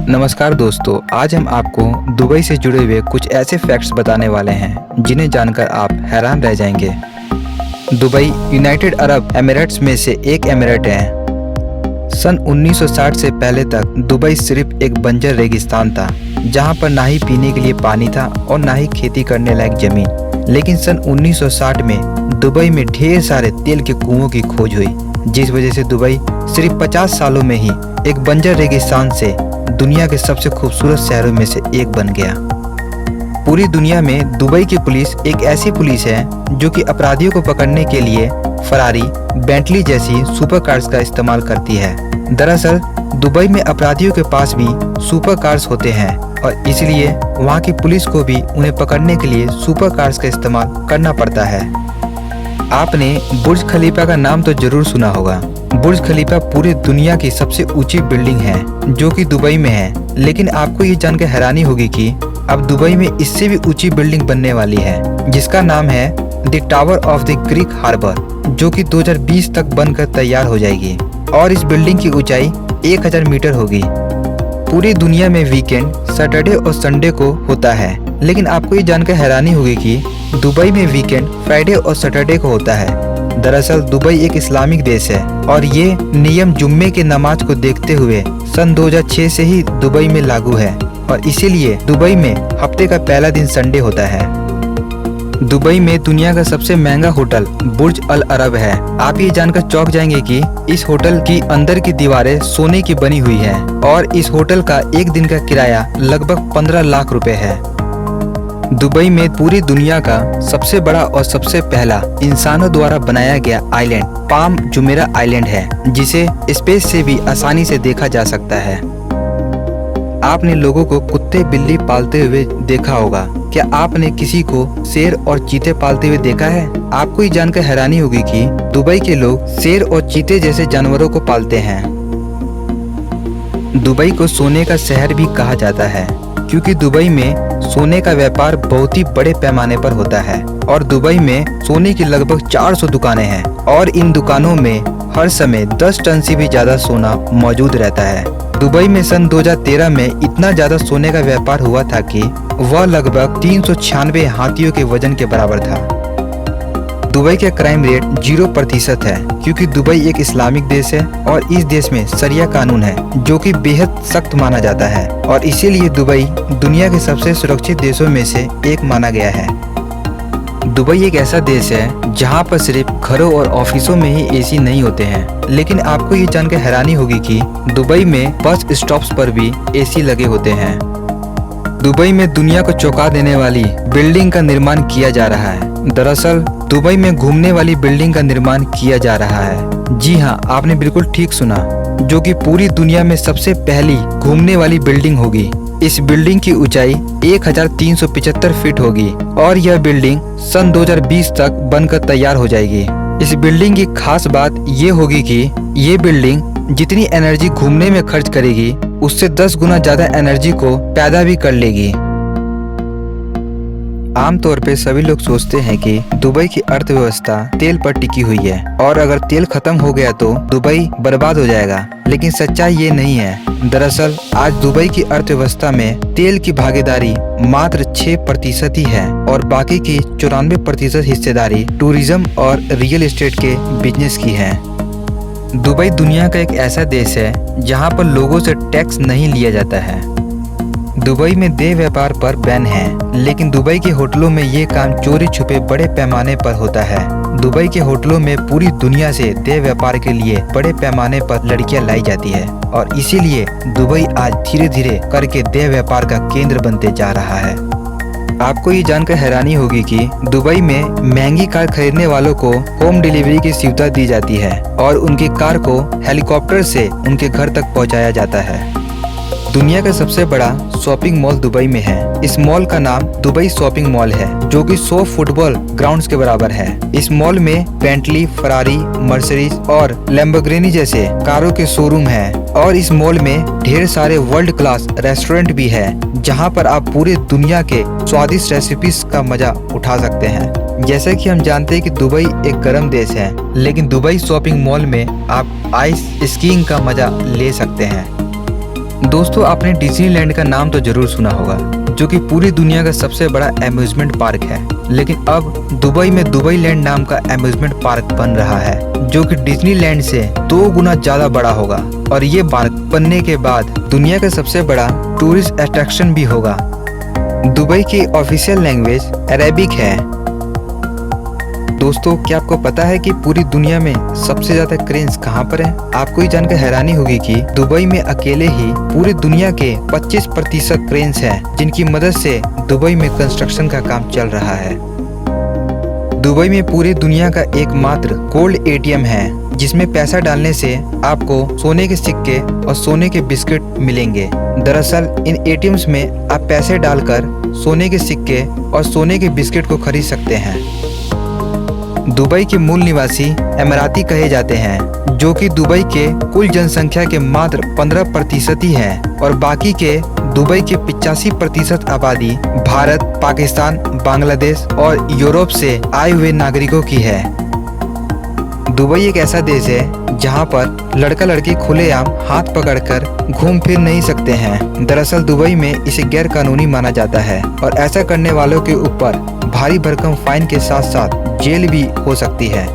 नमस्कार दोस्तों, आज हम आपको दुबई से जुड़े हुए कुछ ऐसे फैक्ट्स बताने वाले हैं जिन्हें जानकर आप हैरान रह जाएंगे। दुबई यूनाइटेड अरब एमिरेट्स में से एक एमिरेट है। सन 1960 से पहले तक दुबई सिर्फ एक बंजर रेगिस्तान था, जहां पर ना ही पीने के लिए पानी था और ना ही खेती करने लायक जमीन। लेकिन सन 1960 में दुबई में ढेर सारे तेल के कुओं की खोज हुई, जिस वजह से दुबई सिर्फ 50 सालों में ही एक बंजर रेगिस्तान से दुनिया के सबसे खूबसूरत शहरों में से एक बन गया। पूरी दुनिया में दुबई की पुलिस एक ऐसी पुलिस है जो कि अपराधियों को पकड़ने के लिए फरारी, बेंटली जैसी सुपर कार्स का इस्तेमाल करती है। दरअसल दुबई में अपराधियों के पास भी सुपर कार्स होते हैं और इसलिए वहाँ की पुलिस को भी उन्हें पकड़ने के लिए सुपर कार्स का इस्तेमाल करना पड़ता है। आपने बुर्ज खलीफा का नाम तो जरूर सुना होगा। बुर्ज खलीफा पूरी दुनिया की सबसे ऊंची बिल्डिंग है जो कि दुबई में है। लेकिन आपको ये जानकर हैरानी होगी कि अब दुबई में इससे भी ऊंची बिल्डिंग बनने वाली है, जिसका नाम है the tower of the Greek harbour, जो कि 2020 तक बनकर तैयार हो जाएगी और इस बिल्डिंग की ऊंचाई 1000 मीटर होगी। पूरी दुनिया में वीकेंड सैटरडे और संडे को होता है, लेकिन आपको ये जानकर हैरानी होगी कि दुबई में वीकेंड फ्राइडे और सैटरडे को होता है। दरअसल दुबई एक इस्लामिक देश है और ये नियम जुम्मे के नमाज को देखते हुए सन 2006 से ही दुबई में लागू है और इसीलिए दुबई में हफ्ते का पहला दिन संडे होता है। दुबई में दुनिया का सबसे महंगा होटल बुर्ज अल अरब है। आप ये जानकर चौंक जाएंगे कि इस होटल की अंदर की दीवारें सोने की बनी हुई है और इस होटल का एक दिन का किराया लगभग 15 लाख रुपए है। दुबई में पूरी दुनिया का सबसे बड़ा और सबसे पहला इंसानों द्वारा बनाया गया आइलैंड पाम जुमेरा आइलैंड है, जिसे स्पेस से भी आसानी से देखा जा सकता है। आपने लोगों को कुत्ते बिल्ली पालते हुए देखा होगा। क्या आपने किसी को शेर और चीते पालते हुए देखा है? आपको ये जानकर हैरानी होगी कि दुबई के लोग शेर और चीते जैसे जानवरों को पालते हैं। दुबई को सोने का शहर भी कहा जाता है क्योंकि दुबई में सोने का व्यापार बहुत ही बड़े पैमाने पर होता है और दुबई में सोने की लगभग 400 दुकानें हैं और इन दुकानों में हर समय 10 टन से भी ज्यादा सोना मौजूद रहता है। दुबई में सन 2013 में इतना ज्यादा सोने का व्यापार हुआ था कि वह लगभग 396 हाथियों के वजन के बराबर था। दुबई का क्राइम रेट 0% है क्योंकि दुबई एक इस्लामिक देश है और इस देश में शरिया कानून है जो कि बेहद सख्त माना जाता है और इसीलिए दुबई दुनिया के सबसे सुरक्षित देशों में से एक माना गया है। दुबई एक ऐसा देश है जहां पर सिर्फ घरों और ऑफिसों में ही एसी नहीं होते हैं, लेकिन आपको ये जानकर हैरानी होगी कि दुबई में बस स्टॉप्स पर भी एसी लगे होते हैं। दुबई में दुनिया को चौंका देने वाली बिल्डिंग का निर्माण किया जा रहा है। दरअसल दुबई में घूमने वाली बिल्डिंग का निर्माण किया जा रहा है। जी हाँ, आपने बिल्कुल ठीक सुना, जो कि पूरी दुनिया में सबसे पहली घूमने वाली बिल्डिंग होगी। इस बिल्डिंग की ऊंचाई 1375 फीट होगी और यह बिल्डिंग सन 2020 तक बनकर तैयार हो जाएगी। इस बिल्डिंग की खास बात ये होगी कि ये बिल्डिंग जितनी एनर्जी घूमने में खर्च करेगी उससे 10 गुना ज्यादा एनर्जी को पैदा भी कर लेगी। आमतौर पे सभी लोग सोचते हैं कि दुबई की अर्थव्यवस्था तेल पर टिकी हुई है और अगर तेल खत्म हो गया तो दुबई बर्बाद हो जाएगा, लेकिन सच्चाई ये नहीं है। दरअसल आज दुबई की अर्थव्यवस्था में तेल की भागीदारी मात्र 6% ही है और बाकी की 94% हिस्सेदारी टूरिज्म और रियल एस्टेट के बिजनेस की है। दुबई दुनिया का एक ऐसा देश है जहाँ पर लोगों से टैक्स नहीं लिया जाता है। दुबई में देह व्यापार पर बैन है, लेकिन दुबई के होटलों में ये काम चोरी छुपे बड़े पैमाने पर होता है। दुबई के होटलों में पूरी दुनिया से देह व्यापार के लिए बड़े पैमाने पर लड़कियां लाई जाती है और इसीलिए दुबई आज धीरे धीरे करके देह व्यापार का केंद्र बनते जा रहा है। आपको ये जानकर हैरानी होगी कि दुबई में महंगी कार खरीदने वालों को होम डिलीवरी की सुविधा दी जाती है और उनकी कार को हेलीकॉप्टर से उनके घर तक पहुंचाया जाता है। दुनिया का सबसे बड़ा शॉपिंग मॉल दुबई में है। इस मॉल का नाम दुबई शॉपिंग मॉल है, जो कि 100 फुटबॉल ग्राउंड्स के बराबर है। इस मॉल में बेंटली, फरारी, मर्सिडीज और लैम्बोर्गिनी जैसे कारों के शोरूम है और इस मॉल में ढेर सारे वर्ल्ड क्लास रेस्टोरेंट भी है, जहां पर आप पूरे दुनिया के स्वादिष्ट रेसिपीज का मजा उठा सकते हैं। जैसे कि हम जानते हैं कि दुबई एक गर्म देश है, लेकिन दुबई शॉपिंग मॉल में आप आइस स्कीइंग का मजा ले सकते हैं। दोस्तों, आपने डिज्नीलैंड का नाम तो जरूर सुना होगा, जो कि पूरी दुनिया का सबसे बड़ा अम्यूजमेंट पार्क है। लेकिन अब दुबई में दुबई लैंड नाम का अम्यूजमेंट पार्क बन रहा है, जो कि डिज्नीलैंड से 2 गुना ज्यादा बड़ा होगा। और ये पार्क बनने के बाद दुनिया का सबसे बड़ा टूरिस्ट अट्रैक्शन भी होगा। दुबई की ऑफिशियल लैंग्वेज अरेबिक है। दोस्तों, क्या आपको पता है कि पूरी दुनिया में सबसे ज्यादा क्रेन्स कहाँ पर है? आपको ये जानकर हैरानी होगी कि दुबई में अकेले ही पूरी दुनिया के 25% क्रेन्स हैं, जिनकी मदद से दुबई में कंस्ट्रक्शन का काम चल रहा है। दुबई में पूरी दुनिया का एकमात्र गोल्ड एटीएम है, जिसमें पैसा डालने से आपको सोने के सिक्के और सोने के बिस्किट मिलेंगे। दरअसल इन एटीएम्स में आप पैसे डालकर सोने के सिक्के और सोने के बिस्किट को खरीद सकते हैं। दुबई के मूल निवासी अमीराती कहे जाते हैं, जो कि दुबई के कुल जनसंख्या के मात्र 15% ही है, और बाकी के दुबई के 85% आबादी भारत, पाकिस्तान, बांग्लादेश और यूरोप से आए हुए नागरिकों की है। दुबई एक ऐसा देश है जहां पर लड़का लड़की खुलेआम हाथ पकड़कर घूम फिर नहीं सकते हैं। दरअसल दुबई में इसे गैर कानूनी माना जाता है और ऐसा करने वालों के ऊपर भारी भरकम फाइन के साथ साथ जेल भी हो सकती है।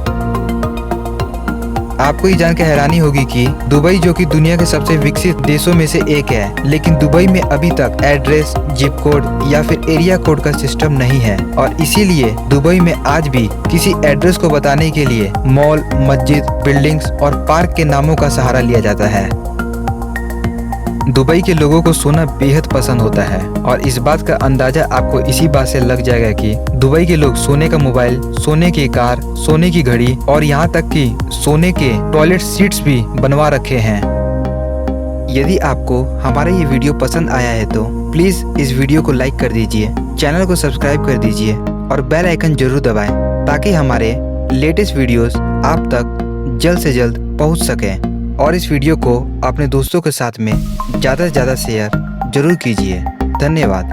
आपको ये जानकर हैरानी होगी कि दुबई, जो कि दुनिया के सबसे विकसित देशों में से एक है, लेकिन दुबई में अभी तक एड्रेस, जिप कोड या फिर एरिया कोड का सिस्टम नहीं है, और इसीलिए दुबई में आज भी किसी एड्रेस को बताने के लिए मॉल, मस्जिद, बिल्डिंग्स और पार्क के नामों का सहारा लिया जाता है। दुबई के लोगों को सोना बेहद पसंद होता है, और इस बात का अंदाजा आपको इसी बात से लग जाएगा कि दुबई के लोग सोने का मोबाइल, सोने की कार, सोने की घड़ी और यहाँ तक कि सोने के टॉयलेट सीट्स भी बनवा रखे हैं। यदि आपको हमारा ये वीडियो पसंद आया है तो प्लीज इस वीडियो को लाइक कर दीजिए, चैनल को सब्सक्राइब कर दीजिए और बेल आइकन जरूर दबाएं, ताकि हमारे लेटेस्ट वीडियोस आप तक जल्द से जल्द पहुँच सकें। और इस वीडियो को अपने दोस्तों के साथ में ज़्यादा से ज़्यादा शेयर जरूर कीजिए। धन्यवाद।